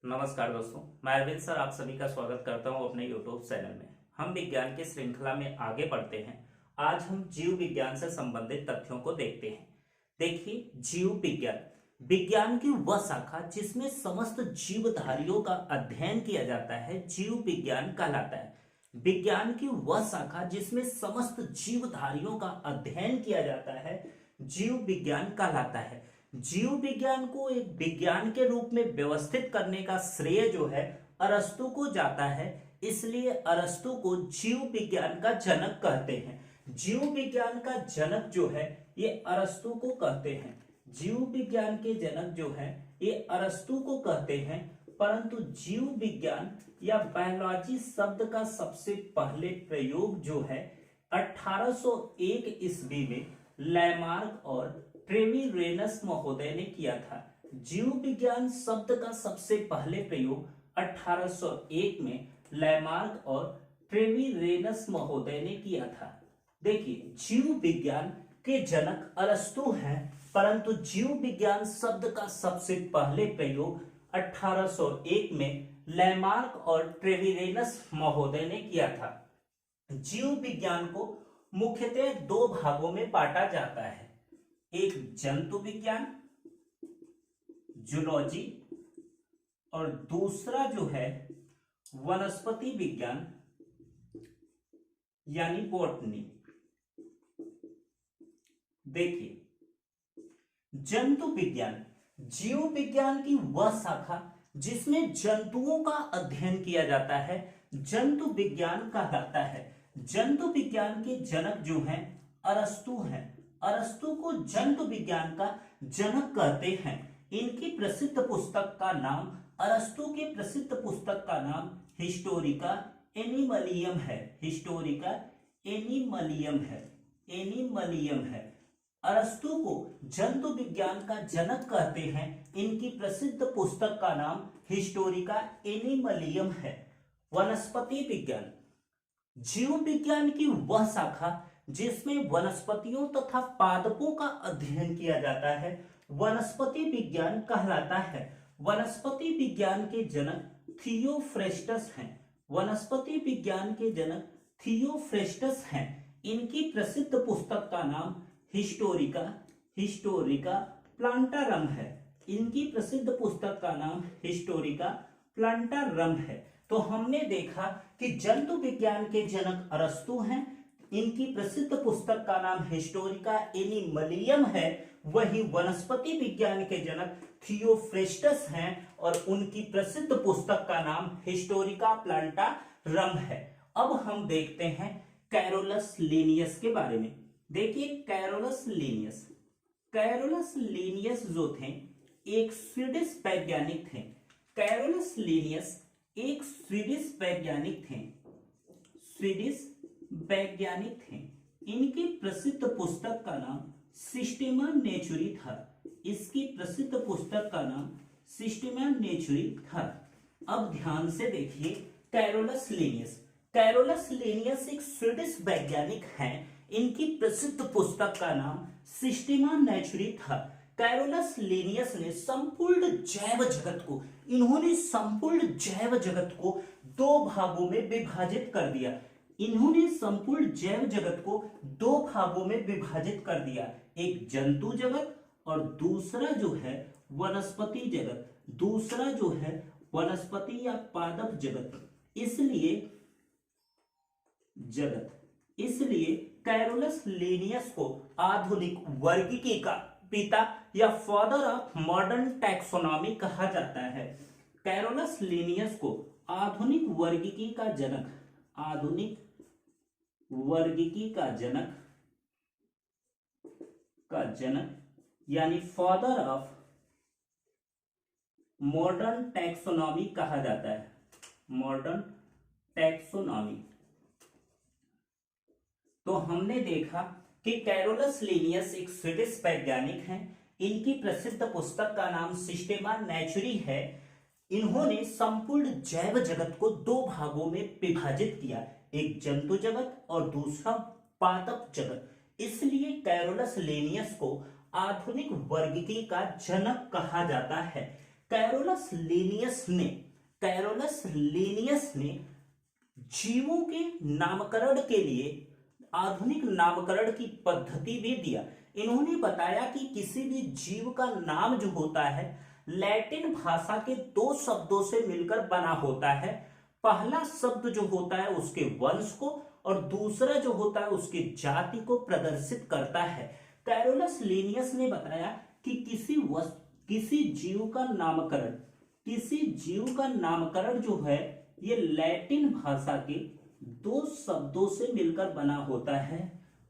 नमस्कार दोस्तों, मैं अरविंद सर आप सभी का स्वागत करता हूं अपने YouTube चैनल में। हम विज्ञान की श्रृंखला में आगे बढ़ते हैं। आज हम जीव विज्ञान से संबंधित तथ्यों को देखते हैं। देखिए, जीव विज्ञान विज्ञान की वह शाखा जिसमें समस्त जीवधारियों का अध्ययन किया जाता है, जीव विज्ञान कहलाता है। विज्ञान की वह शाखा जिसमें समस्त जीवधारियों का अध्ययन किया जाता है, जीव विज्ञान कहलाता है। जीव विज्ञान को एक विज्ञान के रूप में व्यवस्थित करने का श्रेय जो है अरस्तु को जाता है, इसलिए अरस्तु को जीव विज्ञान का जनक कहते हैं। जीव विज्ञान का जनक जो है ये अरस्तु को कहते हैं। जीव विज्ञान के जनक जो है ये अरस्तु को कहते हैं। परंतु जीव विज्ञान या बायोलॉजी शब्द का सबसे पहले प्रयोग जो है 1801 ईस्वी में लैमार्क और ट्रेविरेनस महोदय ने किया था। जीव विज्ञान शब्द का सबसे पहले प्रयोग 1801 में लैमार्क और ट्रेविरेनस महोदय ने किया था। देखिए, जीव विज्ञान के जनक अरस्तु हैं, परंतु जीव विज्ञान शब्द का सबसे पहले प्रयोग 1801 में लैमार्क और ट्रेविरेनस महोदय ने किया था। जीव विज्ञान को मुख्यतः दो भागों में बांटा जाता है, एक जंतु विज्ञान जूलॉजी और दूसरा जो है वनस्पति विज्ञान यानी बॉटनी। देखिए, जंतु विज्ञान जीव विज्ञान की वह शाखा जिसमें जंतुओं का अध्ययन किया जाता है, जंतु विज्ञान कहलाता है। जंतु विज्ञान के जनक जो हैं अरस्तु हैं। अरस्तु को जंतु विज्ञान का जनक कहते हैं। इनकी प्रसिद्ध पुस्तक का नाम, अरस्तु के प्रसिद्ध पुस्तक का नाम हिस्टोरिका एनिमलियम है। हिस्टोरिका एनिमलियम है। एनिमलियम है। अरस्तु को जंतु विज्ञान का जनक कहते हैं। इनकी प्रसिद्ध पुस्तक का नाम हिस्टोरिका एनिमलियम है। वनस्पति विज्ञान जीव विज्ञान की वह शाखा जिसमें वनस्पतियों तथा पादपों का अध्ययन किया जाता है, वनस्पति विज्ञान कहलाता है। वनस्पति विज्ञान के जनक थियोफ्रेस्टस हैं। वनस्पति विज्ञान के जनक थियोफ्रेस्टस हैं। इनकी प्रसिद्ध पुस्तक का नाम हिस्टोरिका हिस्टोरिका प्लांटारम है। इनकी प्रसिद्ध पुस्तक का नाम हिस्टोरिका प्लांटारम है। तो हमने देखा कि जंतु विज्ञान के जनक अरस्तु हैं, इनकी प्रसिद्ध पुस्तक का नाम हिस्टोरिका एनिमलियम है। वही वनस्पति विज्ञान के जनक थियोफ्रेस्टस हैं और उनकी प्रसिद्ध पुस्तक का नाम हिस्टोरिका प्लांटारम है। अब हम देखते हैं कैरोलस लिनियस के बारे में। देखिए, कैरोलस लिनियस, कैरोलस लिनियस जो थे एक स्वीडिश वैज्ञानिक थे। कैरोलस लिनियस एक स्वीडिश वैज्ञानिक थे। स्वीडिश वैज्ञानिक थे। इनकी प्रसिद्ध पुस्तक का नाम सिस्टेमा नेचुरी था। इसकी प्रसिद्ध पुस्तक का नाम सिस्टेमा नेचुरी था। अब ध्यान से देखिए, कैरोलस लिनियस। कैरोलस लिनियस एक स्वीडिश वैज्ञानिक हैं। इनकी प्रसिद्ध पुस्तक का नाम सिस्टेमा नेचुरी था। कैरोलस लिनियस ने संपूर्ण जैव जगत को, इन्होंने संपूर्ण जैव जगत को दो भागों में विभाजित कर दिया। इन्होंने संपूर्ण जैव जगत को दो भागों में विभाजित कर दिया, एक जंतु जगत और दूसरा जो है वनस्पति जगत। दूसरा जो है वनस्पति या पादप जगत। इसलिए कैरोलस लिनियस को आधुनिक वर्गीकी का पिता या फादर ऑफ मॉडर्न टैक्सोनॉमी कहा जाता है। कैरोलस लिनियस को आधुनिक वर्गीकी का जनक, आधुनिक वर्गीकी का जनक यानी फादर ऑफ मॉडर्न टैक्सोनॉमी कहा जाता है। Modern taxonomy. तो हमने देखा कि कैरोलस लिनियस एक स्वीडिश वैज्ञानिक हैं। इनकी प्रसिद्ध पुस्तक का नाम सिस्टेमा नेचुरी है। इन्होंने संपूर्ण जैव जगत को दो भागों में विभाजित किया, एक जंतु जगत और दूसरा पादप जगत। इसलिए कैरोलस लिनियस को आधुनिक वर्गीकी का जनक कहा जाता है। कैरोलस लीनियस ने जीवों के नामकरण के लिए आधुनिक नामकरण की पद्धति भी दिया। इन्होंने बताया कि किसी भी जीव का नाम जो होता है लैटिन भाषा के दो शब्दों से मिलकर बना होता है। पहला शब्द जो होता है उसके वंश को और दूसरा जो होता है उसकी जाति को प्रदर्शित करता है। कैरोलस लीनियस ने बताया कि किसी जीव का नामकरण जो है ये लैटिन भाषा के दो शब्दों से मिलकर बना होता है।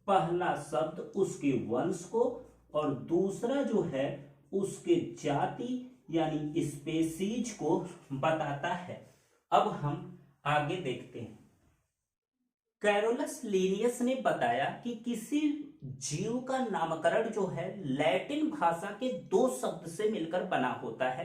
पहला शब्द उसके वंश को और दूसरा जो है उसके जाति यानी स्पेसीज को बताता है। अब हम आगे देखते हैं। कैरोलस लीनियस ने बताया कि किसी जीव का नामकरण जो है लैटिन भाषा के दो शब्द से मिलकर बना होता है।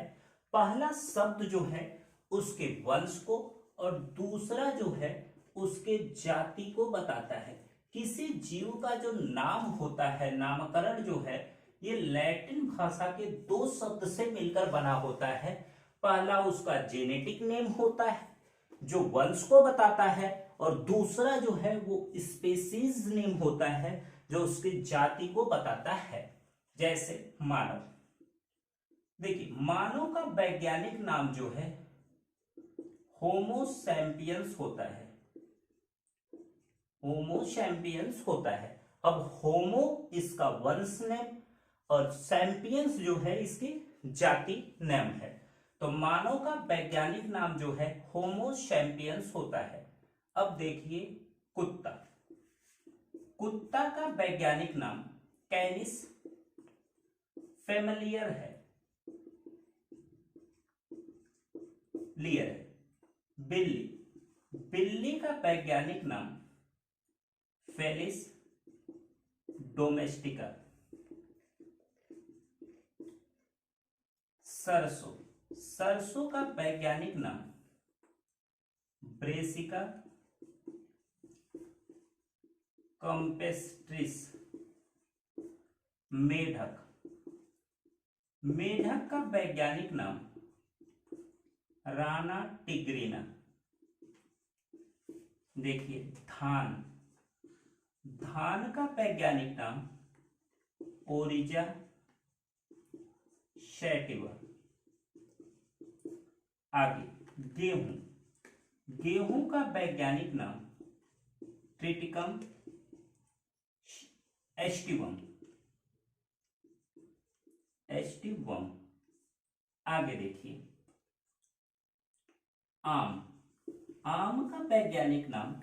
पहला शब्द जो है उसके वंश को और दूसरा जो है उसके जाति को बताता है। किसी जीव का जो नाम होता है, नामकरण जो है ये लैटिन भाषा के दो शब्द से मिलकर बना होता है। पहला उसका जेनेटिक नेम होता है जो वंश को बताता है और दूसरा जो है वो स्पेसीज नेम होता है जो उसकी जाति को बताता है। जैसे मानव, देखिए मानव का वैज्ञानिक नाम जो है होमो सैपियंस होता है। होमो सैपियंस होता है। अब होमो इसका वंश नेम और सैपियंस जो है इसकी जाति नेम है। तो मानव का वैज्ञानिक नाम जो है होमो सैपियंस होता है। अब देखिए कुत्ता, कुत्ता का वैज्ञानिक नाम कैनिस फैमिलियर है, लियर है। बिल्ली, बिल्ली का वैज्ञानिक नाम फेलिस डोमेस्टिका। सरसों, सरसों का वैज्ञानिक नाम ब्रेसिका कम्पेस्ट्रिस। मेढक, मेढक का वैज्ञानिक नाम राना टिग्रिना। देखिए धान, धान का वैज्ञानिक नाम ओरिजा सैटिवा। आगे गेहूं, गेहूं का वैज्ञानिक नाम ट्रिटिकम एस्टिवम, एस्टिवम। आगे देखिए आम, आम का वैज्ञानिक नाम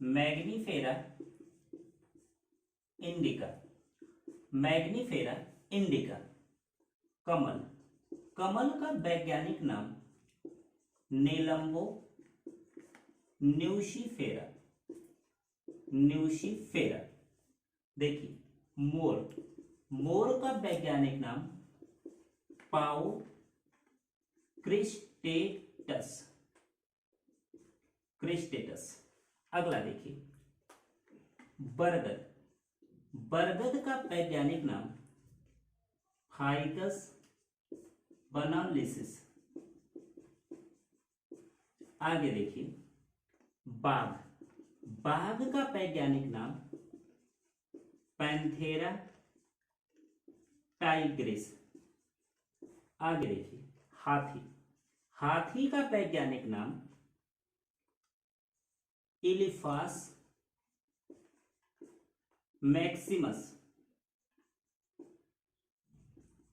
मैग्नीफेरा इंडिका, मैग्नीफेरा इंडिका। कमल, कमल का वैज्ञानिक नाम नेलम्बो न्यूशिफेरा, न्यूशिफेरा। देखिए मोर, मोर का वैज्ञानिक नाम पाओ क्रिस्टेटस, क्रिस्टेटस। अगला देखिए बरगद, बरगद का वैज्ञानिक नाम फाइकस बनालिसिस। आगे देखिए बाघ, बाघ का वैज्ञानिक नाम पैंथेरा टाइग्रिस। आगे देखिए हाथी, हाथी का वैज्ञानिक नाम इलिफास मैक्सिमस।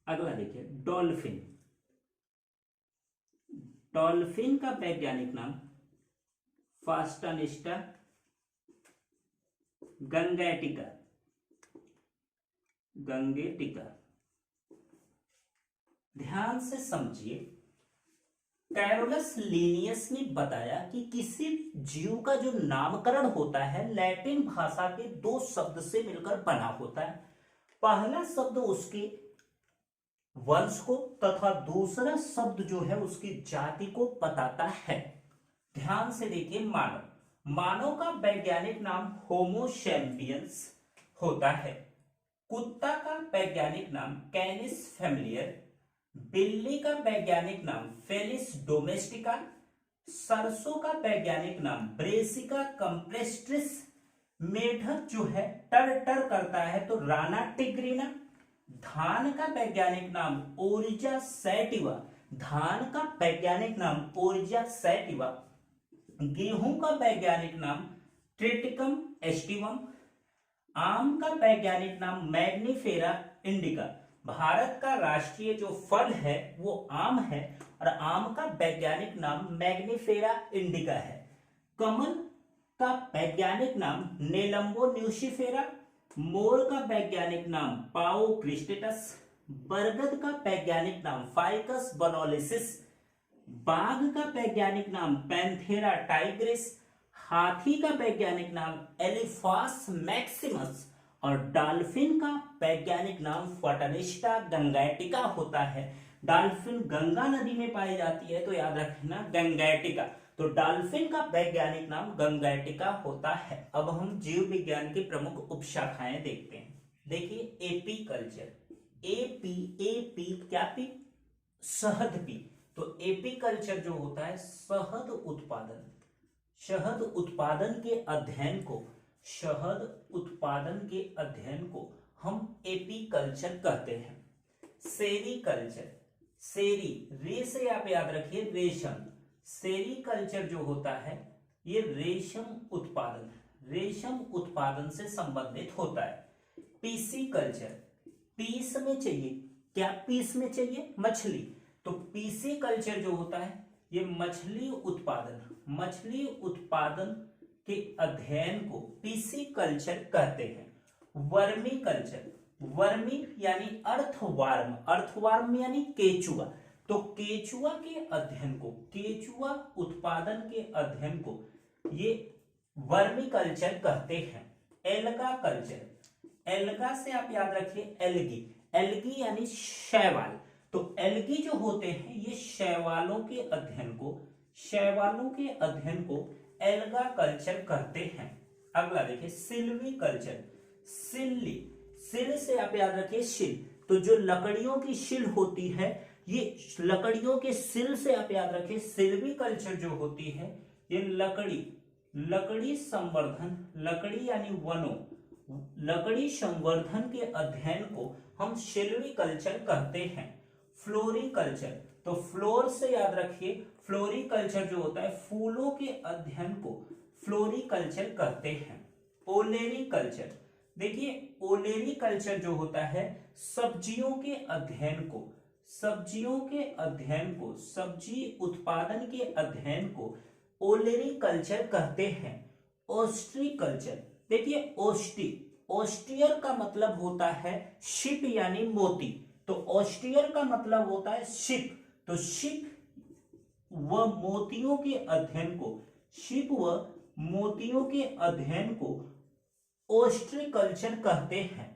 अगला देखिए डॉल्फिन, डॉल्फिन का वैज्ञानिक नाम फास्टानिस्टा गंगेटिका, गंगेटिका। ध्यान से समझिए, कैरोलस लीनियस ने बताया कि किसी जीव का जो नामकरण होता है लैटिन भाषा के दो शब्द से मिलकर बना होता है। पहला शब्द उसके वंश को तथा दूसरा शब्द जो है उसकी जाति को बताता है। ध्यान से देखिए मानव, मानव का वैज्ञानिक नाम होमो सैपियंस होता है। कुत्ता का वैज्ञानिक नाम कैनिस फैमिलियर, बिल्ली का वैज्ञानिक नाम फेलिस डोमेस्टिका, सरसों का वैज्ञानिक नाम ब्रेसिका कंप्रेस्ट्रिस, मेढक जो है टर टर करता है तो राना टिग्रिना, धान का वैज्ञानिक नाम ओरिजा सैटिवा, धान का वैज्ञानिक नाम ओरिजा सैटिवा, गेहूं का वैज्ञानिक नाम ट्रिटिकम एस्टिवम, आम का वैज्ञानिक नाम मैग्निफेरा इंडिका। भारत का राष्ट्रीय जो फल है वो आम है और आम का वैज्ञानिक नाम मैग्निफेरा इंडिका है। कमल का वैज्ञानिक नाम नेलम्बो न्यूसिफेरा, मोर का वैज्ञानिक नाम पाओ क्रिस्टेटस, बरगद का वैज्ञानिक नाम फाइकस बनोलिसिस, बाघ का वैज्ञानिक नाम पैंथेरा टाइग्रिस, हाथी का वैज्ञानिक नाम एलिफास मैक्सिमस और डॉल्फिन का वैज्ञानिक नाम फॉटनिस्टा गंगैटिका होता है। डॉल्फिन गंगा नदी में पाई जाती है तो याद रखना गंगैटिका, तो डॉल्फिन का वैज्ञानिक नाम गंगैटिका होता है। अब हम जीव विज्ञान की प्रमुख उपशाखाएं देखते हैं। देखिए एपी कल्चर, एपी एपी क्या पी, शहद पी। तो एपी कल्चर जो होता है शहद उत्पादन, शहद उत्पादन के अध्ययन को, शहद उत्पादन के अध्ययन को हम एपी कल्चर कहते हैं। सेरी कल्चर, सेरी रे से आप याद रखिए रेशम, सेरी कल्चर जो होता है ये रेशम उत्पादन, रेशम उत्पादन से संबंधित होता है। पीसी कल्चर, पीस में चाहिए क्या, पीस में चाहिए मछली, तो पीसी कल्चर जो होता है ये मछली उत्पादन, मछली उत्पादन के अध्ययन को पीसी कल्चर कहते हैं। वर्मी कल्चर, वर्मी यानी अर्थवार्म, अर्थवार्म यानी केचुआ, तो केचुआ के अध्ययन को, केचुआ उत्पादन के अध्ययन को ये वर्मी कल्चर कहते हैं। एल्गा कल्चर, एल्गा से आप याद रखिए एल्गी, एल्गी यानी शैवाल, तो एल्गी जो होते हैं ये शैवालों के अध्ययन को, शैवालों के अध्ययन को एल्गा कल्चर कहते हैं। अगला देखिए सिल्वी कल्चर, सिल्ली, सिल से आप याद रखिए शिल, तो जो लकड़ियों की शिल होती है ये लकड़ियों के सिल से आप याद रखिए सिल्वी कल्चर जो होती है ये लकड़ी, लकड़ी संवर्धन, लकड़ी यानी वनों, लकड़ी संवर्धन के अध्ययन को हम सिल्वी कल्चर कहते हैं। फ्लोरी कल्चर, तो फ्लोर से याद रखिए फ्लोरी कल्चर जो होता है फूलों के अध्ययन को फ्लोरी कल्चर कहते हैं। ओलेरी कल्चर, देखिए ओलेरी कल्चर जो होता है सब्जियों के अध्ययन को, सब्जियों के अध्ययन को, सब्जी उत्पादन के अध्ययन को ओलेरी कल्चर कहते हैं। ओस्ट्री कल्चर, देखिए ओस्टी, ओस्टियर का मतलब होता है शिप यानी मोती, तो ओस्टियर का मतलब होता है शिप, तो शिप व मोतियों के अध्ययन को, शिप व मोतियों के अध्ययन को ओस्ट्री कल्चर कहते हैं।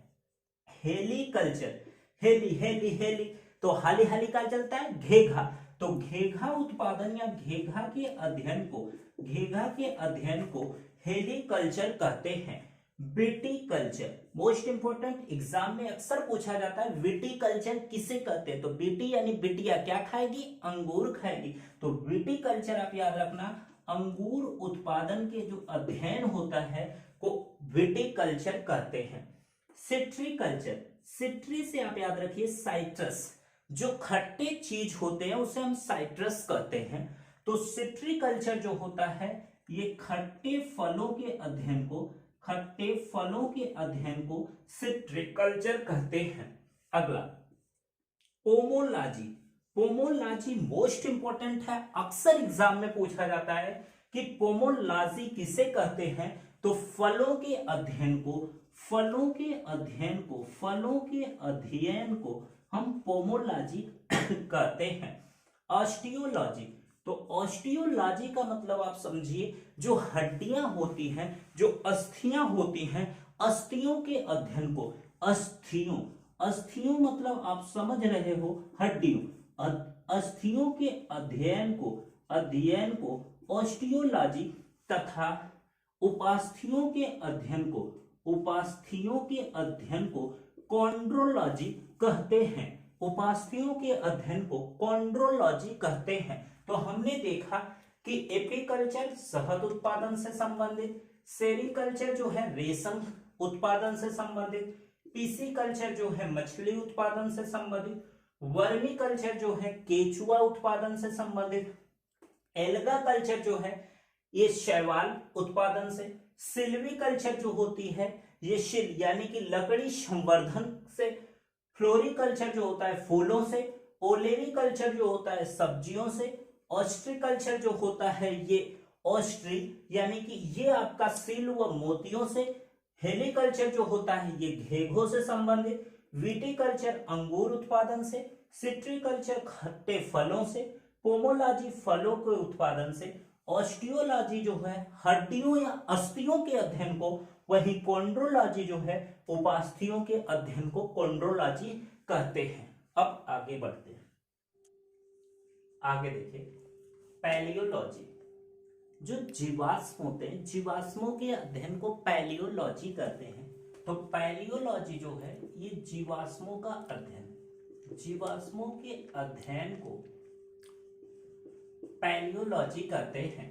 हेली कल्चर, हेली हेली हेली, तो हाली हाली का चलता है घेघा, तो घेघा उत्पादन या घेघा के अध्ययन को, घेघा के अध्ययन को हेली कल्चर कहते हैं। Witty culture, most important exam में अक्सर पूछा जाता है विटी कल्चर किसे कहते हैं, तो विटी यानी बिटिया क्या खाएगी, अंगूर खाएगी, तो विटी कल्चर आप याद रखना अंगूर उत्पादन के जो अध्ययन होता है को विटी कल्चर कहते हैं। सिट्री कल्चर, सिट्री से आप याद रखिए साइट्रस, जो खट्टे चीज होते हैं उसे हम साइट्रस कहते हैं, तो सिट्री कल्चर जो होता है ये खट्टे फलों के अध्ययन को, खट्टे फलों के अध्ययन को सिट्रिक कल्चर कहते हैं। अगला पोमोलॉजी, पोमोलॉजी मोस्ट इंपोर्टेंट है, अक्सर एग्जाम में पूछा जाता है कि पोमोलॉजी किसे कहते हैं, तो फलों के अध्ययन को, फलों के अध्ययन को, फलों के अध्ययन को हम पोमोलॉजी कहते हैं। ऑस्टियोलॉजी, तो ऑस्टियोलॉजी का मतलब आप समझिए जो हड्डियां होती हैं, जो अस्थियां होती हैं, अस्थियों के अध्ययन को, अस्थियों, अस्थियों मतलब आप समझ रहे हो हड्डियों, अस्थियों के अध्ययन को, अध्ययन को ऑस्टियोलॉजी तथा उपास्थियों के अध्ययन को, उपास्थियों के अध्ययन को कॉन्ड्रोलॉजी कहते हैं। उपास्थियों के अध्ययन को कॉन्ड्रोलॉजी कहते हैं। तो हमने देखा कि एपीकल्चर शहद उत्पादन से संबंधित, सेरीकल्चर जो है रेशम उत्पादन से संबंधित, पीसीकल्चर जो है मछली उत्पादन से संबंधित, वर्मी कल्चर जो है केचुआ उत्पादन से संबंधित, एल्गा कल्चर जो है ये शैवाल उत्पादन से, सिल्वी कल्चर जो होती है ये शिल यानी कि लकड़ी संवर्धन से, फ्लोरिकल्चर जो होता है फूलों से, ओलेरी कल्चर जो होता है सब्जियों से, ऑस्ट्रिकल्चर जो होता है ये ऑस्ट्री यानी कि ये आपका सील व मोतियों से, हेलिकल्चर जो होता है ये घेघों से संबंधित, विटिकल्चर अंगूर उत्पादन से, सिट्रिकल्चर खट्टे फलों से, पोमोलॉजी फलों के उत्पादन से, ऑस्टियोलॉजी जो है हड्डियों या अस्थियों के अध्ययन को, वही कॉन्ड्रोलॉजी जो है उपास्थियों के अध्ययन को कॉन्ड्रोलॉजी कहते हैं। अब आगे बढ़ते हैं, आगे देखिए पैलियोलॉजी। जो जीवाश्म होते हैं जीवाश्मों के अध्ययन को पैलियोलॉजी कहते हैं। तो पैलियोलॉजी जो है ये जीवाश्मों का अध्ययन, जीवाश्मों के अध्ययन को पैलियोलॉजी कहते हैं।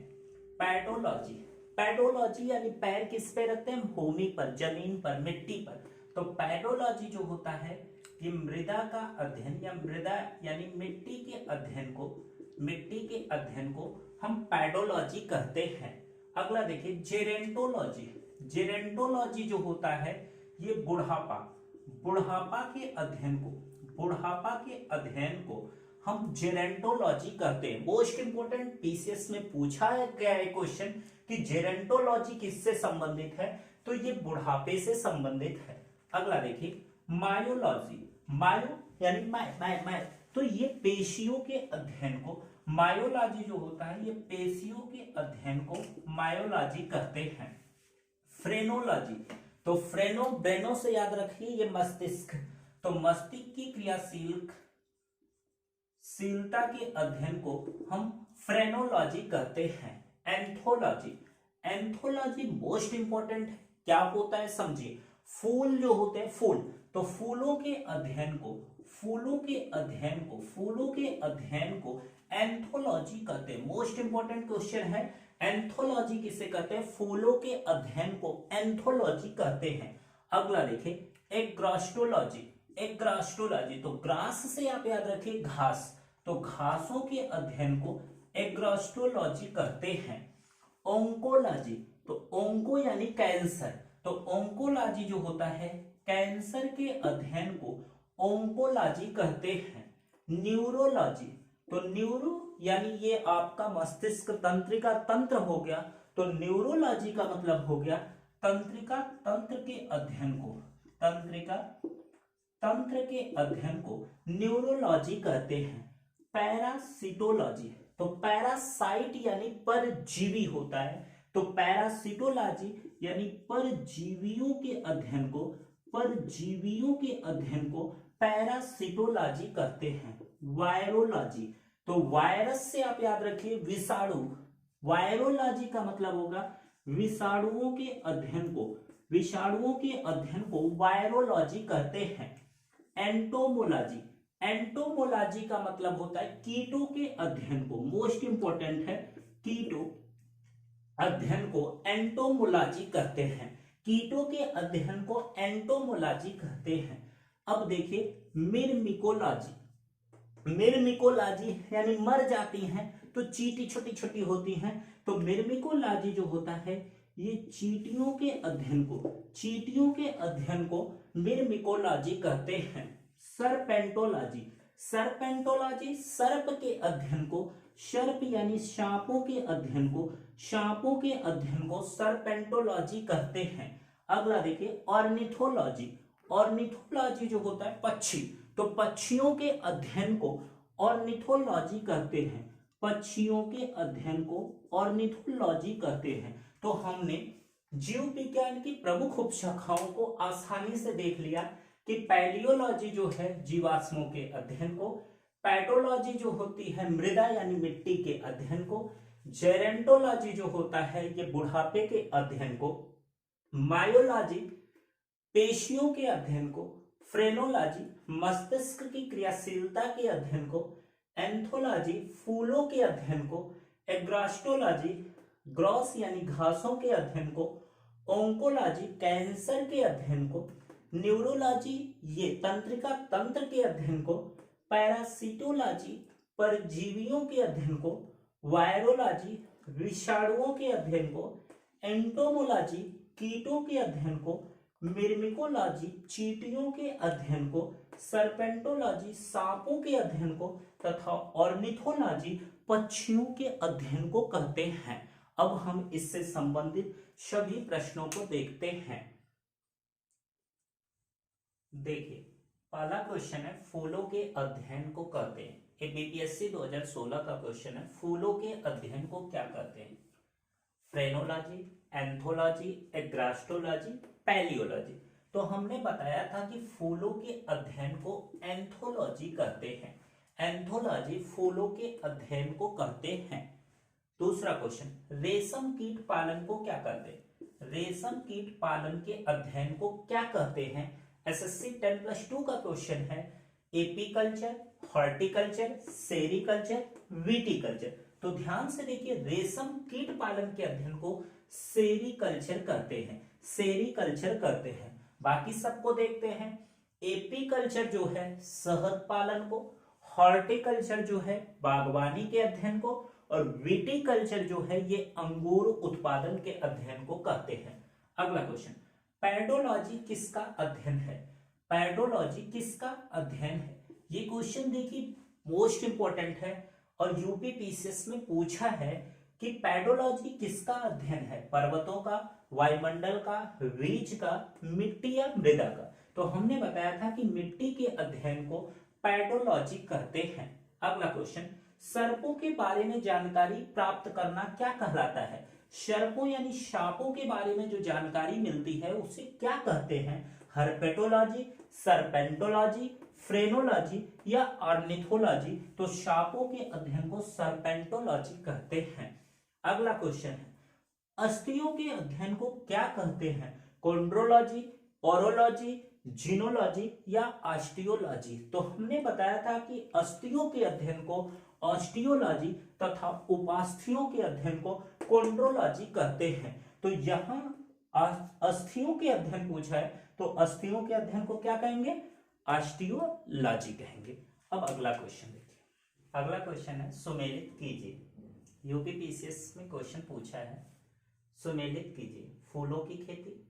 पैडोलॉजी, पैडोलॉजी यानी पैर किस पे रखते हैं, भूमि पर, जमीन पर, मिट्टी पर। तो पैडोलॉजी जो होता है ये मृदा का अध्ययन या मृदा यानी मिट्टी के अध्ययन को, मिट्टी के अध्ययन को हम पैडोलॉजी कहते हैं। अगला देखिए जेरेंटोलॉजी। जेरेंटोलॉजी जो होता है ये बुढ़ापा, बुढ़ापा के अध्ययन को, बुढ़ापा के अध्ययन को हम जेरेंटोलॉजी कहते हैं। मोस्ट इंपोर्टेंट पीसीएस में पूछा गया है क्वेश्चन कि जेरेंटोलॉजी किससे संबंधित है, तो ये बुढ़ापे से संबंधित है। अगला देखिए मायोलॉजी। मायो यानी माय तो ये पेशियों के अध्ययन को, मायोलॉजी जो होता है ये पेशियों के अध्ययन को मायोलॉजी कहते हैं। फ्रेनोलॉजी, तो फ्रेनो ब्रेनो से याद रखिए ये मस्तिष्क, तो मस्तिष्क की क्रियाशीलता के अध्ययन को हम फ्रेनोलॉजी कहते हैं। एंथोलॉजी, एंथोलॉजी मोस्ट इंपॉर्टेंट है, क्या होता है समझिए। फूल जो होते हैं फूल, तो फूलों के अध्ययन को, फूलों के अध्ययन को, फूलों के अध्ययन को एंथोलॉजी कहते हैं। मोस्ट इंपॉर्टेंट क्वेश्चन है, एंथोलॉजी किसे कहते हैं, फूलों के अध्ययन को एंथोलॉजी कहते हैं। अगला देखिए एग्रास्टोलॉजी। एग्रास्टोलॉजी, तो ग्रास से आप याद रखिए घास, तो घासों के अध्ययन को एग्रास्टोलॉजी कहते हैं। ओंकोलॉजी, तो ओंको यानी कैंसर, तो ओंकोलॉजी जो होता है कैंसर के अध्ययन को ओंकोलॉजी कहते हैं। न्यूरोलॉजी, तो न्यूरो यानी ये आपका मस्तिष्क तंत्रिका तंत्र हो गया, तो न्यूरोलॉजी का मतलब हो गया तंत्रिका तंत्र के अध्ययन को, तंत्रिका तंत्र के अध्ययन को न्यूरोलॉजी कहते हैं। पैरासिटोलॉजी, तो पैरासाइट यानी परजीवी होता है, तो पैरासिटोलॉजी यानी परजीवियों के अध्ययन को, परजीवियों के अध्ययन को पैरासिटोलॉजी कहते हैं। वायरोलॉजी, तो वायरस से आप याद रखिए विषाणु, वायरोलॉजी का मतलब होगा विषाणुओं के अध्ययन को, विषाणुओं के अध्ययन को वायरोलॉजी कहते हैं। एंटोमोलॉजी, एंटोमोलॉजी का मतलब होता है कीटों के अध्ययन को, मोस्ट इंपॉर्टेंट है, कीटों अध्ययन को एंटोमोलॉजी कहते हैं। कीटों के अध्ययन को एंटोमोलॉजी कहते हैं। अब देखिए मिरमिकोलॉजी, मिरमिकोलॉजी यानी मर जाती हैं तो चींटी छोटी छोटी होती हैं, तो मिरमिकोलॉजी जो होता है ये चींटियों के अध्ययन को, चींटियों के अध्ययन को मिरमिकोलॉजी कहते हैं। सर्पेंटोलॉजी, सर्पेंटोलॉजी सर्प के अध्ययन को, सर्प यानी सांपों के अध्ययन को, सांपों के अध्ययन को सर्पेंटोलॉजी कहते हैं। अगला देखिए ऑर्निथोलॉजी, ऑर्निथोलॉजी जो होता है पक्षी, तो पक्षियों के अध्ययन को ऑर्निथोलॉजी कहते हैं, पक्षियों के अध्ययन को ऑर्निथोलॉजी कहते हैं। तो हमने जीव विज्ञान की प्रमुख उपशाखाओं को आसानी से देख लिया कि पैलियोलॉजी जो है जीवाश्मों के अध्ययन को, पैडोलॉजी जो होती है मृदा यानी मिट्टी के अध्ययन को, जेरेंटोलॉजी जो होता है ये बुढ़ापे के अध्ययन को, मायोलॉजी पेशियों के अध्ययन को, फ्रेनोलॉजी मस्तिष्क की क्रियाशीलता के अध्ययन को, एंथोलॉजी फूलों के अध्ययन को, एग्रास्टोलॉजी ग्रॉस यानी घासों के अध्ययन को, ओंकोलॉजी कैंसर के अध्ययन को, न्यूरोलॉजी ये तंत्रिका तंत्र के अध्ययन को, पैरासिटोलॉजी परजीवियों के अध्ययन को, वायरोलॉजी विषाणुओं के अध्ययन को, एंटोमोलॉजी कीटों के अध्ययन को, मिर्मिकोलॉजी चींटियों के अध्ययन को, सर्पेंटोलॉजी सांपों के अध्ययन को तथा ऑर्निथोलॉजी पक्षियों के अध्ययन को कहते हैं। अब हम इससे संबंधित सभी प्रश्नों को देखते हैं। देखिए, पहला क्वेश्चन है फूलों के अध्ययन को कहते हैं। ये बीपीएससी 2016 का क्वेश्चन है। फूलों के अध्ययन को क्या कहते हैं? Phrenology, anthology, agrostology, paleology. तो हमने बताया था कि फूलों के अध्ययन को एंथोलॉजी कहते हैं। एंथोलॉजी फूलों के अध्ययन को कहते हैं। दूसरा क्वेश्चन, रेशम कीट पालन को क्या कहते हैं? रेशम कीट पालन के अध्ययन को क्या कहते हैं? एसएससी 10+2 का क्वेश्चन है। Apiculture, horticulture, sericulture, viticulture. तो ध्यान से देखिए, रेशम कीट पालन के अध्ययन को सेरिकल्चर करते हैं, सेरिकल्चर करते हैं। बाकी सबको देखते हैं। एपीकल्चर जो है शहद पालन को, हॉर्टिकल्चर जो है बागवानी के अध्ययन को, और विटीकल्चर जो है ये अंगूर उत्पादन के अध्ययन को कहते हैं। अगला क्वेश्चन, पैडोलॉजी किसका अध्ययन है? पैडोलॉजी किसका अध्ययन है? ये क्वेश्चन देखिए मोस्ट इंपॉर्टेंट है और यूपी पीसीएस में पूछा है कि पैडोलॉजी किसका अध्ययन है? पर्वतों का, वायुमंडल का, रीच का, मिट्टी या मृदा का? तो हमने बताया था कि मिट्टी के अध्ययन को पैडोलॉजी कहते हैं। अगला क्वेश्चन, सर्पों के बारे में जानकारी प्राप्त करना क्या कहलाता है? सर्पों यानी सांपों के बारे में जो जानकारी मिलती है उसे क्या कहते हैं? हर्पेटोलॉजी, सर्पेंटोलॉजी, फ्रेनोलॉजी या ऑर्निथोलॉजी? तो सांपों के अध्ययन को सर्पेंटोलॉजी कहते हैं। अगला क्वेश्चन है, अस्थियों के अध्ययन को क्या कहते हैं? कॉन्ड्रोलॉजी, ओरोलॉजी, जीनोलॉजी या ऑस्टियोलॉजी? तो हमने बताया था कि अस्थियों के अध्ययन को ऑस्टियोलॉजी तथा उपास्थियों के अध्ययन को कॉन्ड्रोलॉजी कहते हैं। तो यहां अस्थियों के अध्ययन पूछा है तो अस्थियों के अध्ययन को क्या कहेंगे? ऑस्टियोलॉजी कहेंगे। अब अगला क्वेश्चन देखिए। अगला क्वेश्चन है सुमेलित कीजिए। यूपी पीसीएस में क्वेश्चन पूछा है, सुमेलित कीजिए फूलों की खेती,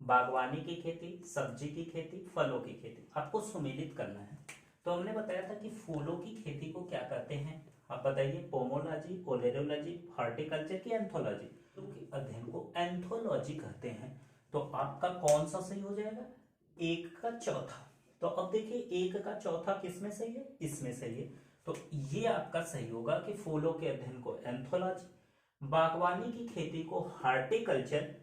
बागवानी की खेती, सब्जी की खेती, फलों की खेती। आपको सुमेलित करना है। तो हमने बताया था कि फूलों की खेती को क्या कहते हैं? आप बताइए, पोमोलॉजी, ओलेरोलॉजी, हॉर्टिकल्चर की एंथोलॉजी? तो अध्ययन को एंथोलॉजी कहते हैं। तो आपका कौन सा सही हो जाएगा? 1 का चौथा। तो अब देखिए 1 का चौथा किसमें सही है? इसमें सही है। तो ये आपका सही होगा कि फूलों के अध्ययन को एंथोलॉजी, बागवानी की खेती को हार्टिकल्चर,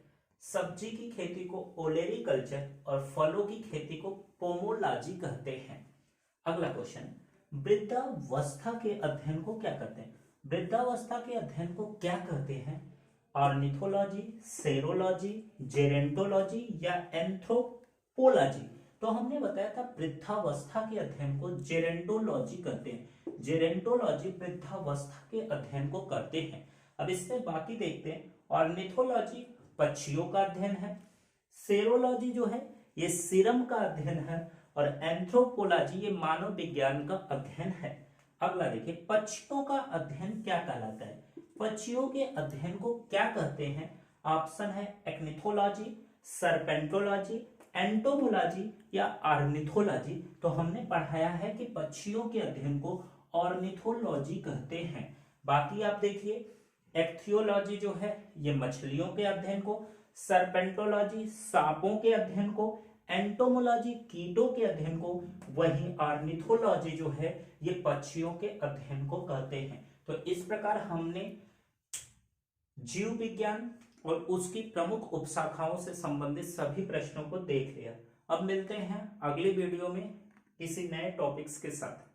सब्जी की खेती को ओलेरिकल्चर और फलों की खेती को पोमोलॉजी कहते हैं। अगला क्वेश्चन, वृद्धावस्था के अध्ययन को क्या कहते हैं? वृद्धावस्था के अध्ययन को क्या कहते हैं? ऑर्निथोलॉजी, सेरोलॉजी, जेरेंटोलॉजी या एंथ्रोपोलॉजी? तो हमने बताया था वृद्धावस्था के अध्ययन को जेरेंटोलॉजी कहते हैं। जेरेंटोलॉजी वृद्धावस्था के अध्ययन को करते हैं। अब इसमें बाकी देखते हैं। ऑर्निथोलॉजी पक्षियों का अध्ययन है, सेरोलॉजी जो है ये सीरम का अध्ययन है और एंथ्रोपोलॉजी ये मानव विज्ञान का अध्ययन है। अगला देखिए, पक्षियों का अध्ययन क्या कहलाता है? पक्षियों के अध्ययन को क्या कहते हैं? ऑप्शन है एक्निथोलॉजी, सर्पेंटोलॉजी, एंटोमोलॉजी या ऑर्निथोलॉजी? तो हमने पढ़ाया है कि पक्षियों के अध्ययन को ऑर्निथोलॉजी कहते हैं। बाकी आप देखिए, एक्थियोलॉजी जो है ये मछलियों के अध्ययन को, सर्पेंटोलॉजी सांपों के अध्ययन को, एंटोमोलॉजी कीटों के अध्ययन को, वहीं ऑर्निथोलॉजी जो है ये पक्षियों के अध्ययन को कहते हैं। तो इस प्रकार हमने जीव विज्ञान और उसकी प्रमुख उपशाखाओं से संबंधित सभी प्रश्नों को देख लिया। अब मिलते हैं अगली वीडियो में किसी नए टॉपिक्स के साथ।